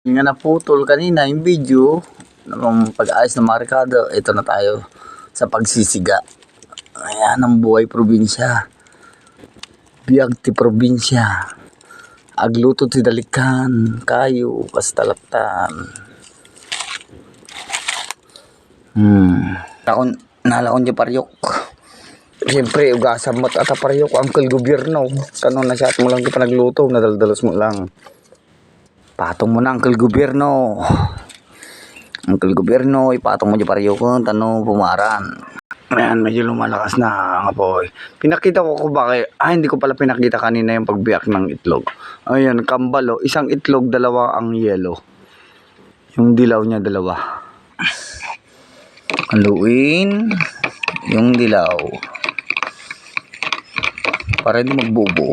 Nga naputol kanina yung video ng pag-ayos ng mga rekado. Ito na tayo sa pagsisiga. Ayan ang buhay probinsya. Biag ti probinsya. Agluto ti dalikan. Kayo kastalaktan. Nalaon di paryok. Siyempre ugasan mo't at paryok. Uncle gobyerno. Kanon na siya at mo lang di pa nagluto. Nadaldalos mo lang. Patong mo na Uncle Gobyerno. Uncle Gobyerno, ipatong mo dyan pariyo ko. Tanong pumaran. Ayan, medyo lumalakas na ang apoy. Pinakita ko bakit. Hindi ko pala pinakita kanina yung pagbiyak ng itlog. Ayan, kambal. Isang itlog, dalawa ang yelo. Yung dilaw niya, dalawa. Haluin yung dilaw. Para hindi magbubo.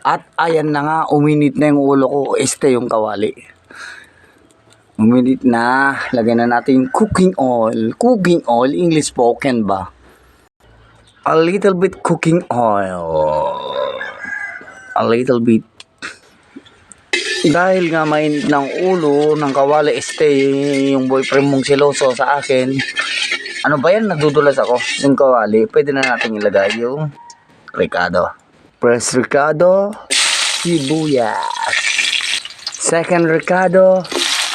At ayan na nga, uminit na yung ulo ko. Yung kawali. Uminit na. Lagyan na natin yung cooking oil. Cooking oil, English spoken ba? A little bit cooking oil. A little bit. Dahil nga mainit ng ulo ng kawali, yung boyfriend mong siloso sa akin. Ano ba yan? Nagdudulas ako. Yung kawali, pwede na natin ilagay yung rekado. First recado, sibuyas. Second recado,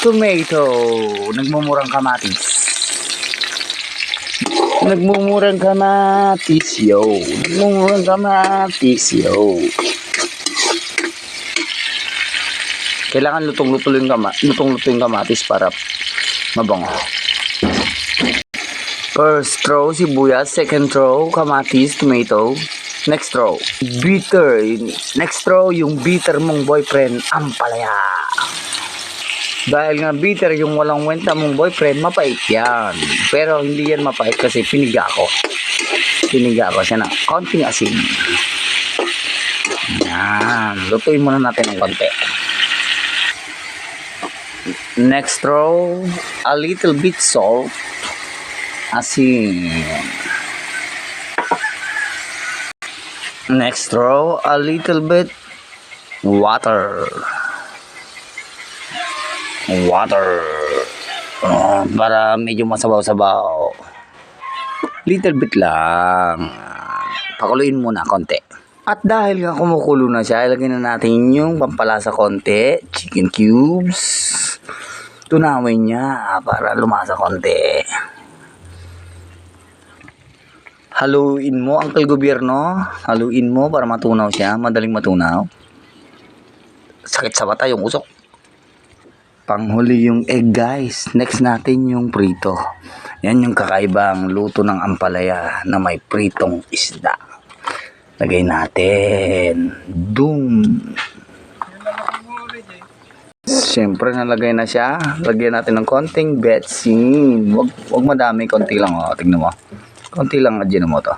tomato. Nagmumurang kamatis. Nagmumurang kamatis, yo. Nagmumurang kamatis, yo. Kailangan lutong-luto yung kamatis para mabango. First row, sibuyas. Second row, kamatis, tomato. Next row, bitter. Next row, yung bitter mong boyfriend, ampalaya. Dahil nga bitter yung walang wenta mong boyfriend, mapait yan. Pero hindi yan mapait kasi piniga ko. Piniga ko siya ng konting asin. Yan. Lutuin muna natin ng konti. Next row, a little bit salt. Asin. Next row, a little bit water. Para medyo masabaw-sabaw. Little bit lang. Pakuluin muna konti. At dahil nga kumukulo na siya, ilagay na natin yung pampalasa konti. Chicken cubes. Tunawin niya para lumasa konti. Haluin mo, Uncle Gobyerno. Haluin mo para matunaw siya. Madaling matunaw. Sakit sa mata yung usok. Panghuli yung egg, guys. Next natin yung prito. Yan yung kakaibang luto ng ampalaya na may pritong isda. Lagay natin. Doom. Siyempre, nalagay na siya. Lagyan natin ng konting betsin. Wag madami, konti lang. Tignan mo. Konti lang adyan mo to.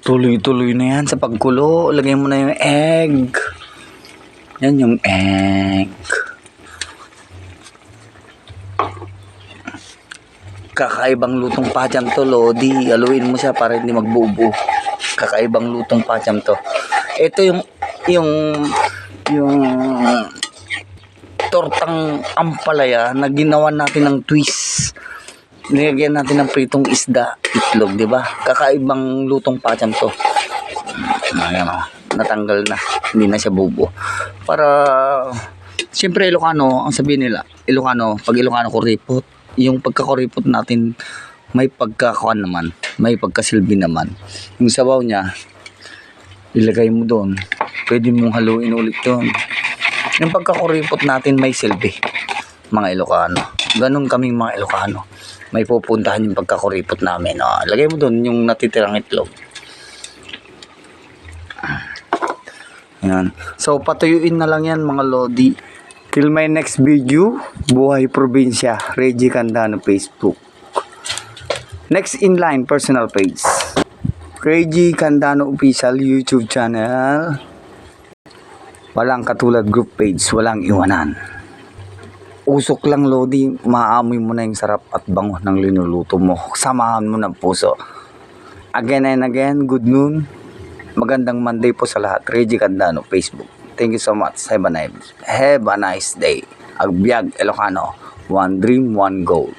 Tuloy-tuloy na yan sa pagkulo. Lagay mo na yung egg. Yan yung egg. Kakaibang lutong pacham to, Lodi. Aluin mo siya para hindi magbubo. Kakaibang lutong pacham to. Ito yung tortang ampalaya na ginawa natin ng twist. Nilagyan natin ng pritong isda, itlog, di ba? Kakaibang lutong pacham to. Ayan o, natanggal na. Hindi na siya bubo. Para, siyempre Ilocano, ang sabihin nila, Ilocano, pag Ilocano kuripot, yung pagkakuripot natin, may pagkakuan naman, may pagkasilbi naman. Yung sabaw niya, ilagay mo doon. Pwede mong haluin ulit doon. Yung pagkakuripot natin, may silbi. Mga Ilocano. Ganun kaming mga Ilocano. May pupuntahan yung pagkakuripot namin. Lagay mo doon yung natitirang itlog. Ayan. So, patuyuin na lang yan mga Lodi. Till my next video, Buhay Probinsya, Reggie Candano Facebook. Next in line, personal page. Reggie Candano Official YouTube channel. Walang katulad group page, walang iwanan. Usok lang Lodi, maamoy mo na yung sarap at bango ng linuluto mo. Samahan mo ng puso. Again and again, good noon. Magandang Monday po sa lahat. Reggie Candano, Facebook. Thank you so much. Have a nice day. Agbyag Ilocano. One dream, one goal.